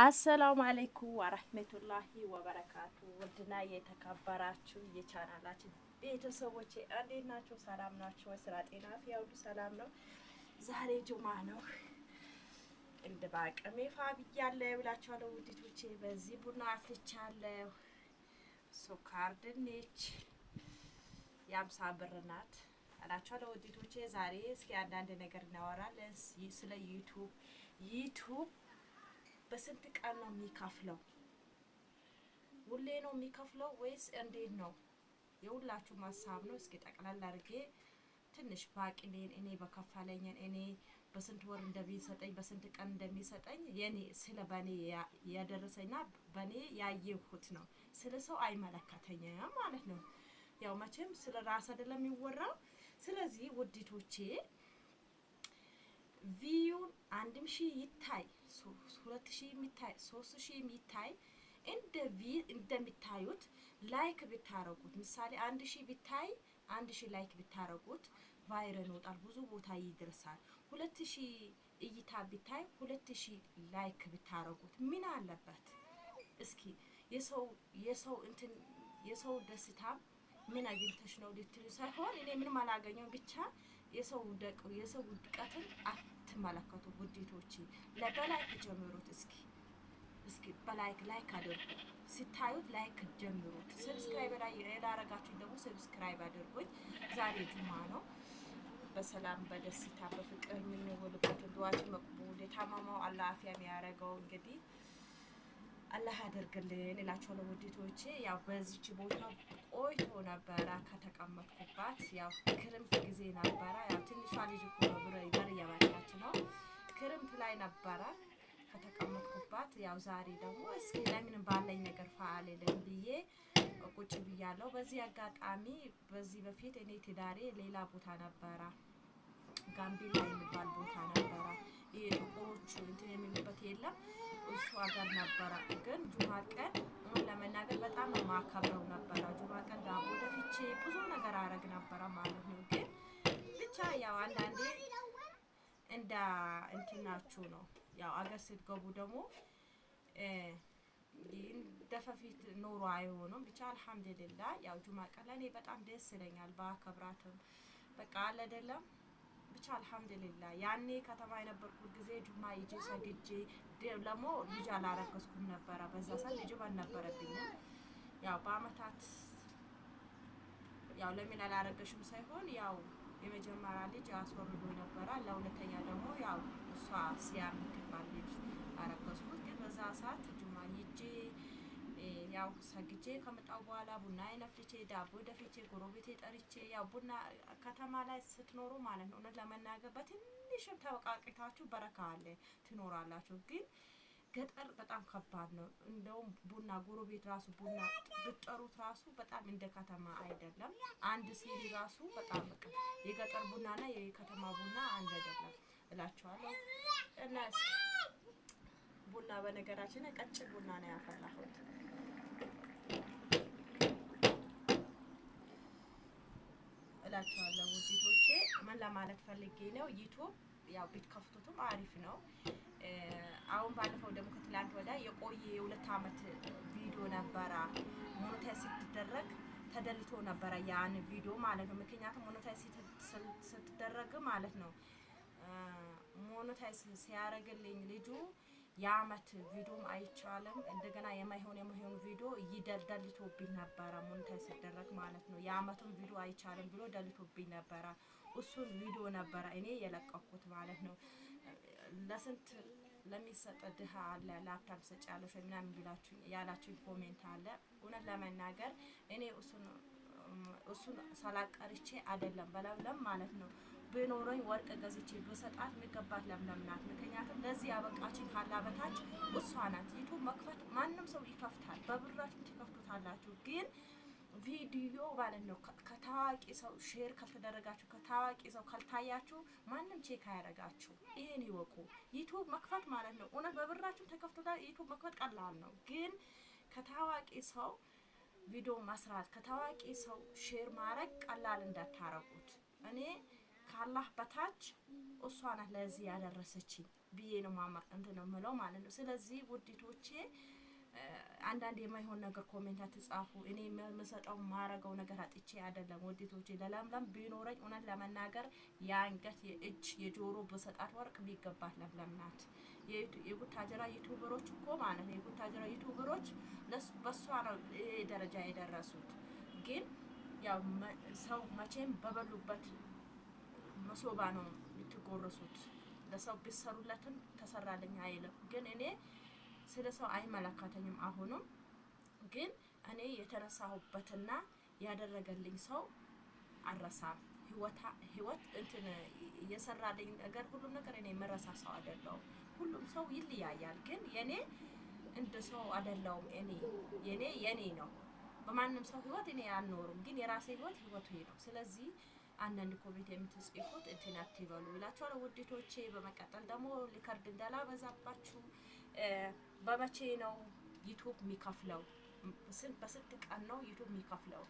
አሰላሙ አለይኩም ወራህመቱላሂ ወበረካቱ። ውድና የተከበራችሁ የቻናላችን ቤተሰቦቼ እንዴት ናችሁ? ሰላም ናችሁ? ስራ ጤና ሁሉ ሰላም ነው? ዛሬ ጁማ ነው። እንደ ባቅሜ ፋብያለሁ ብላችኋለሁ ውዲቶቼ። በዚህ ቡና አፍልቻለሁ። ሱካር ድንች የ50 ብር ናት አላችኋለሁ ውዲቶቼ። ዛሬ እስኪ አንዳንድ ነገር እናወራለን ስለ ዩቱብ በስንት ቀን ነው የሚከፍለው? ሁሌ ነው የሚከፍለው ወይስ እንዴት ነው? የሁላችሁ ሀሳብ ነው። እስኪ ጠቅላላ አድርጌ ትንሽ ባቂሌን እኔ በከፈለኝን እኔ በስንት ወር እንደሚሰጠኝ በስንት ቀን እንደሚሰጠኝ የኔ ስለ በኔ ያደረሰኝና በኔ ያየሁት ነው። ስለ ሰው አይመለከተኝም ማለት ነው። ያው መቼም ስለ ራስ አይደለም የሚወራው። ስለዚህ ውዲቶቼ ቪዩን 1000 ይታይ 2000 የሚታይ 3000 የሚታይ እንደሚታዩት ላይክ ብታረጉት፣ ምሳሌ 1000 ቢታይ 1000 ላይክ ብታረጉት ቫይረል ይወጣል፣ ብዙ ቦታ ይደርሳል። 2000 እይታ ቢታይ 2000 ላይክ ብታረጉት ምን አለበት? እስኪ የሰው ደስታ ምን አግኝተሽ ነው ልትሉ ሳይሆን እኔ ምንም አላገኘሁም፣ ብቻ የሰው ውድቀትን አትመለከቱ ውዲቶቼ። በላይክ ጀምሩት። እስኪ በላይክ አድርጉ። ሲታዩት ላይክ ጀምሩት። ሰብስክራይብ ላይ ያላረጋችሁ ደግሞ ሰብስክራይብ አድርጉኝ። ዛሬ ጁማ ነው። በሰላም በደስታ በፍቅር የምንውልበት ዱዓችን መቅቡል የታመመው አላህ አፊያ የሚያረገው እንግዲህ አላህ ያደርግልን እላችኋለሁ ውዲቶቼ። ያው በዚች ቦታ ቆይቶ ነበረ ከተቀመጥኩባት። ያው ክረምት ጊዜ ነበረ። ያው ትንሿ ልጅ እኮ በር እየበላች ነው። ክረምት ላይ ነበረ ከተቀመጥኩባት። ያው ዛሬ ደግሞ እስኪ ለምን ባለኝ ነገር ፋአልልን ብዬ ቁጭ ብያለሁ። በዚህ አጋጣሚ በዚህ በፊት እኔ ትዳሬ ሌላ ቦታ ነበረ፣ ጋምቤላ የሚባል ቦታ ነበረ። ይሄ ጥቁሮቹ እንትን የሚሉበት የለም እሱ ሀገር ነበረ። ግን ጁማ ቀን ለመናገር በጣም ማከብረው ነበረ። ጁማ ቀን ዳቦ ደፍቼ ብዙ ነገር አረግ ነበረ ማለት ነው። ግን ብቻ ያው አንዳንዴ እንደ እንትናችሁ ነው። ያው አገር ስትገቡ ደግሞ እንደፈፊት ኖሮ አይሆንም። ብቻ አልሐምዱሊላህ ያው ጁማ ቀን ለኔ በጣም ደስ ይለኛል። ባከብራትም በቃ አለ አይደለም። ብቻ አልሐምዱሊላህ ያኔ ከተማ የነበርኩት ጊዜ ጁማ ይጄ ሰግጄ ደግሞ ልጅ አላረገዝኩም ነበረ። በዛ ሰዓት ልጅ አልነበረብኝም። ያው በአመታት ያው ለምን አላረገሽም ሳይሆን ያው የመጀመሪያ ልጅ አስወርዶ ነበረ። ለሁለተኛ ደግሞ ያው እሷ ሲያም ትባል ልጅ አረገዝኩት። ግን በዛ ሰዓት ጁማ ይጄ ያው ሰግጄ ከመጣው በኋላ ቡና አይነፍልቼ ዳቦ ደፍቼ ጎረቤቴ ጠርቼ ያው ቡና ከተማ ላይ ስትኖሩ ማለት ነው እውነት ለመናገር በትንሽም ተወቃቂታችሁ በረካ አለ ትኖራላችሁ። ግን ገጠር በጣም ከባድ ነው። እንደውም ቡና ጎረቤት ራሱ ቡና ብትጠሩት ራሱ በጣም እንደ ከተማ አይደለም። አንድ ሲኒ ራሱ በጣም በቃ የገጠር ቡናና የከተማ ቡና አንድ አይደለም እላችኋለሁ። እና ቡና በነገራችን ቀጭን ቡና ነው ያፈላሁት እላችኋለሁ ውዲቶቼ። ምን ለማለት ፈልጌ ነው፣ ዩቲዩብ ያው ቢትከፍቱትም አሪፍ ነው። አሁን ባለፈው ደግሞ ከትላንት ወዲያ የቆየ የ2 አመት ቪዲዮ ነበረ ሞኔታይዝ ሲደረግ ተደልቶ ነበረ ያን ቪዲዮ ማለት ነው። ምክንያቱም ሞኔታይዝ ስትደረግ ማለት ነው ሞኔታይዝ ሲያረግልኝ ልጁ የአመት ቪዲዮም አይቻልም። እንደገና የማይሆን ቪዲዮ ይደልቶብኝ ነበረ ሞኔታይዝ ሲደረግ ማለት ነው። የአመቱን ቪዲዮ አይቻልም ብሎ ደልቶብኝ ነበረ። እሱን ቪዲዮ ነበረ እኔ የለቀኩት ማለት ነው። ለስንት ለሚሰጥ ድሃ አለ ላፕታፕ ሰጫለሽ ምናምን ብላችሁ ያላችሁ ኮሜንት አለ። እውነት ለመናገር እኔ እሱን ሳላቀርቼ አይደለም በለምለም ማለት ነው። ብኖረኝ ወርቅ ገዝቼ በሰጣት የሚገባት ለምለም ናት። ምክንያቱም ለዚህ ያበቃችን ካላበታች እሷ ናት። ዩቲዩብ መክፈት ማንም ሰው ይከፍታል፣ በብራችሁ ትከፍቱታላችሁ። ግን ቪዲዮ ማለት ነው ከታዋቂ ሰው ሼር ካልተደረጋችሁ ከታዋቂ ሰው ካልታያችሁ ማንም ቼክ አያደርጋችሁ። ይሄን ይወቁ። ዩቲዩብ መክፈት ማለት ነው እውነት በብራችሁ ተከፍቶታል። ዩቲዩብ መክፈት ቀላል ነው። ግን ከታዋቂ ሰው ቪዲዮ መስራት ከታዋቂ ሰው ሼር ማድረግ ቀላል እንዳታረጉት። እኔ ካላህ በታች እሷ ናት ለዚህ ያደረሰችኝ። ብዬ ነው እንትን ነው የምለው ማለት ነው። ስለዚህ ውዲቶቼ አንዳንድ የማይሆን ነገር ኮሜንት አትጻፉ። እኔ የምሰጠው ማረገው ነገር አጥቼ አይደለም ውዲቶቼ። ለለምለም ቢኖረኝ እውነት ለመናገር የአንገት የእጅ የጆሮ በሰጣት ወርቅ ቢገባት ለምለም ናት። የቡታጀራ ዩቲዩበሮች እኮ ማለት ነው የቡታጀራ ዩቲዩበሮች በሷ ነው ደረጃ የደረሱት። ግን ያው ሰው መቼም በበሉበት መሶባ ነው የምትጎርሱት። ለሰው ቢሰሩለትም ተሰራልኝ አይልም። ግን እኔ ስለ ሰው አይመለከተኝም። አሁንም ግን እኔ የተነሳሁበትና ያደረገልኝ ሰው አልረሳም። ህይወት እንትን የሰራልኝ ነገር ሁሉም ነገር እኔ መረሳ ሰው አይደለሁም። ሁሉም ሰው ይለያያል። ግን የኔ እንደ ሰው አይደለሁም። የኔ ነው። በማንም ሰው ህይወት እኔ አልኖርም። ግን የራሴ ህይወቱ ነው። ስለዚህ አንዳንድ ኮሜንት የምትጽፉት እንትን አትበሉ ይላችኋል ውዲቶቼ። በመቀጠል ደግሞ ሊከርድ እንዳላበዛባችሁ በመቼ ነው ዩቲዩብ የሚከፍለው? በስንት ቀን ነው ዩቲዩብ የሚከፍለው?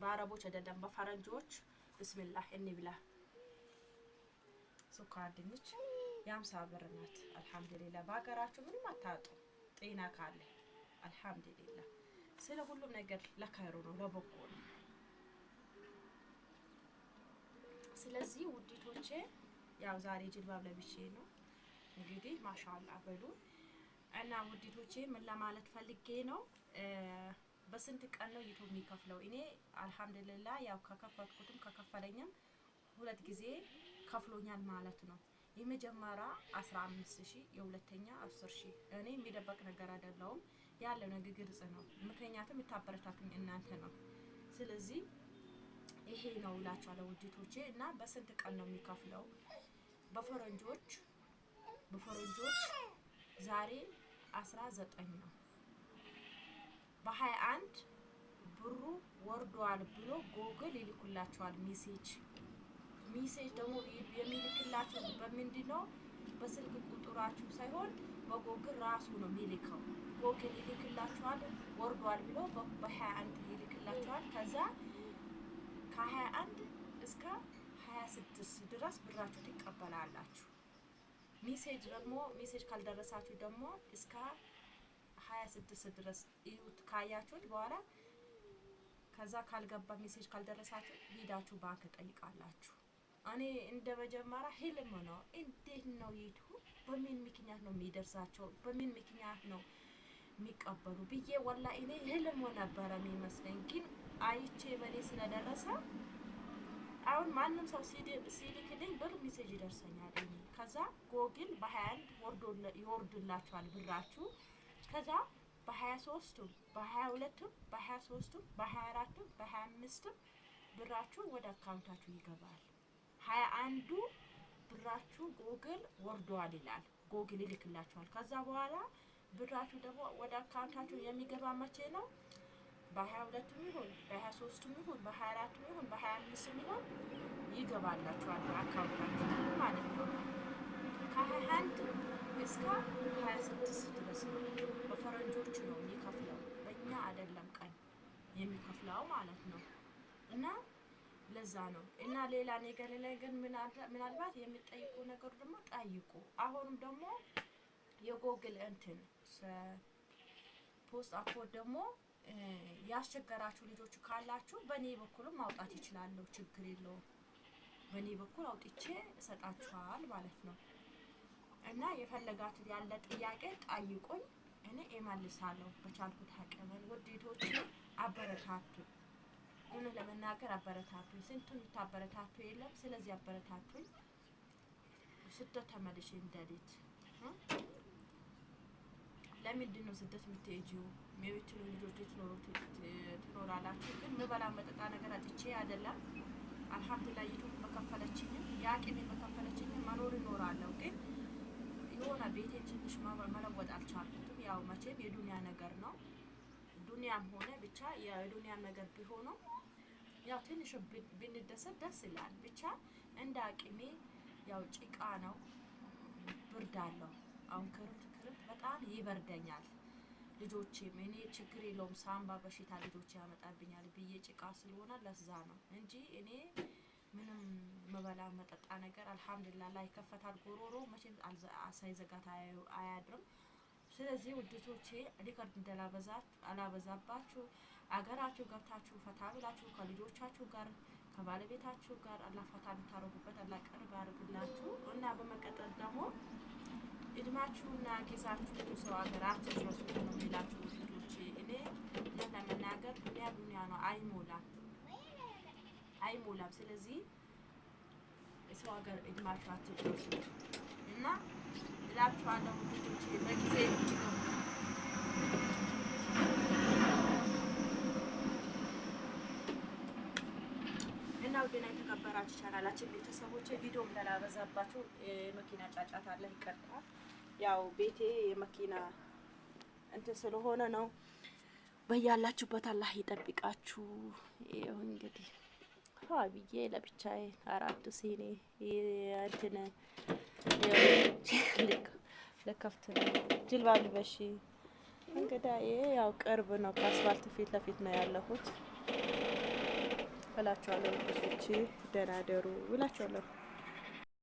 በአረቦች አይደለም በፈረንጆች። ብስሚላህ እንብላ። ሱካር ድንች የ50 ብር ናት። አልሐምዱሊላህ በሀገራችሁ ምንም አታጡ ጤና ካለ አልሐምዱሊላህ። ስለ ሁሉም ነገር ለከይሩ ነው ለበጎ ነው። ስለዚህ ውዲቶቼ ያው ዛሬ ጅልባብ ለብሼ ነው እንግዲህ ማሻአላ በሉ እና ውዲቶቼ ምን ለማለት ፈልጌ ነው በስንት ቀን ነው ዩቲዩብ የሚከፍለው? እኔ አልሐምዱሊላህ ያው ከከፈትኩትም ከከፈለኝም 2 ጊዜ ከፍሎኛል ማለት ነው። የመጀመሪያ 15000 የሁለተኛ 10000። እኔ የሚደበቅ ነገር አይደለውም ያለው ነገር ግልጽ ነው። ምክንያቱም የምታበረታቱኝ እናንተ ነው። ስለዚህ ይሄ ነው እላችኋለሁ ውዲቶቼ። እና በስንት ቀን ነው የሚከፍለው? በፈረንጆች ዛሬ 19 ነው። በ21 ብሩ ወርዷል ብሎ ጎግል ይልኩላችኋል ሜሴጅ ደግሞ የሚልክላችሁ በምንድነው? በስልክ ቁጥራችሁ ሳይሆን በጎግል ራሱ ነው የሚልከው። ጎግል ይልክላችኋል ወርዷል ብሎ በ21 ይልክላችኋል። ከዛ ከ21 እስከ 26 ድረስ ብራችሁ ትቀበላላችሁ። ሜሴጅ ካልደረሳችሁ ደግሞ እስከ 26 ድረስ ይሁት ካያችሁት በኋላ ከዛ ካልገባ ሜሴጅ ካልደረሳችሁ ሄዳችሁ ባንክ ጠይቃላችሁ። እኔ እንደ መጀመሪያ ህልም ነው። እንዴት ነው ዩቲዩብ በምን ምክንያት ነው የሚደርሳቸው? በምን ምክንያት ነው የሚቀበሉ ብዬ ወላ እኔ ህልም ነበረ የሚመስለኝ። ግን አይቼ በኔ ስለደረሰ አሁን ማንም ሰው ሲልክልኝ ብር ሜሴጅ ይደርሰኛል። ከዛ ጎግል በ21 ይወርድላችኋል ብራችሁ። ከዛ በ23 በ22 በ23 በ24 በ25 ብራችሁ ወደ አካውንታችሁ ይገባል። 21ዱ ብራችሁ ጎግል ወርዷል ይላል። ጎግል ይልክላችኋል። ከዛ በኋላ ብራችሁ ደግሞ ወደ አካውንታችሁ የሚገባ መቼ ነው? በ22 ይሁን በ23 ይሁን በ24 ይሁን በ25 ይሁን ይገባላችኋል አካውንታችሁ ማለት ነው። ከ21 እስከ 26 ድረስ ነው። በፈረንጆቹ ነው የሚከፍለው፣ በእኛ አይደለም ቀን የሚከፍለው ማለት ነው። እና ለዛ ነው። እና ሌላ ነገር ላይ ግን ምናልባት የሚጠይቁ ነገር ደግሞ ጠይቁ። አሁንም ደግሞ የጎግል እንትን ፖስት አኮድ ደግሞ ያስቸገራችሁ ልጆች ካላችሁ በኔ በኩልም ማውጣት ይችላል። ችግር የለውም። በኔ በኩል አውጥቼ እሰጣችኋል ማለት ነው። እና የፈለጋችሁ ያለ ጥያቄ ጠይቁኝ፣ እኔ እመልሳለሁ በቻልኩት አቅም። ውዴቶች አበረታቱ፣ እውነት ለመናገር አበረታቱኝ። ስንቱን የምታበረታቱ የለም። ስለዚህ አበረታቱኝ። ስደት ተመልሼ እንደሊት ለምንድን ነው ስደት የምትሄጂው? የቤትሉ ልጆች ትኖራላችሁ። ግን ምበላ መጠጣ ነገር አጥቼ አይደለም። አልሐምዱሊላህ ዩቲዩብ በከፈለችኝ የአቅሜ በከፈለችኝ መኖር ይኖራለሁ። ግን የሆነ ቤቴን ትንሽ መለወጥ አልቻልኩትም። ያው መቼም የዱንያ ነገር ነው። ዱንያም ሆነ ብቻ የዱንያ ነገር ቢሆነው ያው ትንሽ ብንደሰት ደስ ይላል። ብቻ እንደ አቅሜ ያው ጭቃ ነው፣ ብርድ አለው። አሁን ክረምት በጣም ይበርደኛል። ልጆቼም እኔ ችግር የለውም ሳምባ በሽታ ልጆቼ ያመጣብኛል ብዬ ጭቃ ስለሆነ ለዛ ነው እንጂ እኔ ምንም መበላ መጠጣ ነገር አልহামዱሊላህ ላይ ከፈታል ጎሮሮ መቼም ሳይዘጋት አያድርም። ስለዚህ ውድቶቼ ሪከርድ አላበዛባችሁ አገራችሁ ገብታችሁ ፈታ ብላችሁ ከልጆቻችሁ ጋር ከባለቤታችሁ ጋር አላህ ፈታ ብታረጉበት አላህ ቅርብ ያርግላችሁ። እና በመቀጠል ደግሞ እድማችሁና ጊዜያችሁ ሰው ሀገር አትድረሱ ነው የሚላችሁ ውድቶቼ። እኔ ለመናገር ዱንያ ነው አይሞላም። ስለዚህ ሰው ሀገር እድማችሁ አትድረሱ እና እላችኋለሁ ውድቶቼ በጊዜ ውድና የተከበራችሁ ቻናላችን ቤተሰቦች ቪዲዮ እንዳላበዛባችሁ የመኪና ጫጫታ አለ ይቀርታ። ያው ቤቴ የመኪና እንትን ስለሆነ ነው። በያላችሁበት አላህ ይጠብቃችሁ። ይሄው እንግዲህ ብዬ ለብቻዬ 4 ሲኒ እንትን ለከፍት ነው ጅልባብ ልበሺ እንግዲህ ያው ቅርብ ነው። ከአስፋልት ፊት ለፊት ነው ያለሁት እላችኋለሁ። ልጆቼ ደህና ደሩ እላችኋለሁ።